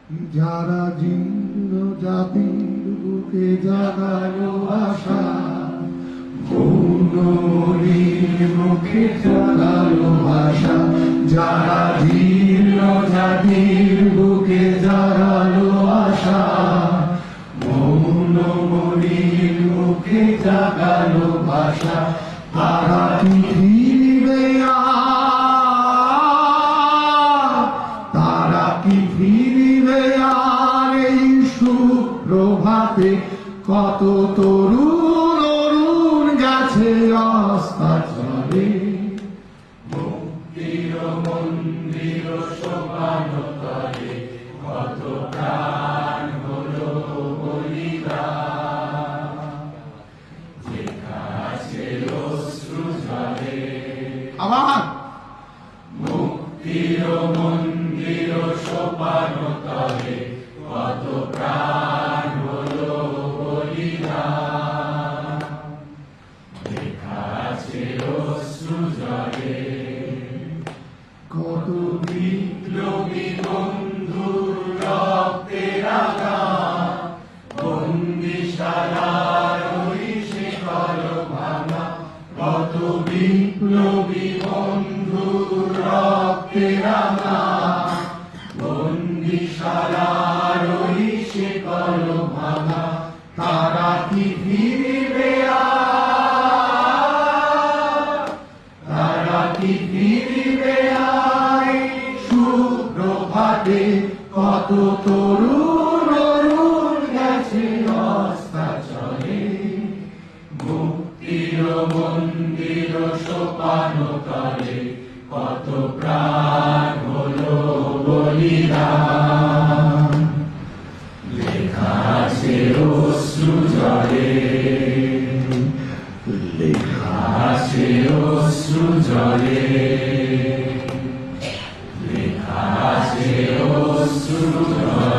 যারা জীর্ণ জাতির বুকে জাগালো আশা, মৌনমণির মুখে জাগালো আশা। যারা জীর্ণ জাতির বুকে জাগালো আশা, মৌনমণির মুখে জাগালো ভাষা। তারা কি ফিরবে আর, তারা কি ফিরবে আর এই সুপ্রভাতে? কত তরুণ অরুণ গেছে অস্তাচলে। মুক্তির মন্দির সোপান তলে কত প্রাণ হলো বলিদান। যেখানে অশ্রু ঝরে আবার মুক্তির মন্দির সোপান তলে কত প্রাণ হলো বলিদান। যেখানে অশ্রু ঝরে কত বিপ্লবী বন্ধুর রক্তের আঘাত। বন্দিশালার ওই শিকল ভাঙা, কত বিপ্লবী বন্ধুর রক্তের আঘাত। বন্দিশালার ওই শিকল ভাঙা। তারা কি ফিরবে আর, তারা কি ফিরবে আর সুপ্রভাতে? কত তরুণ অরুণ গেছে অস্তাচলে। মুক্তির মন্দির সোপান তলে কত প্রাণ হলো বলিদান। লেখা আছে অশ্রু ঝরে, লেখা আছে অশ্রু ঝরে, লেখা আছে অশ্রু ঝরে।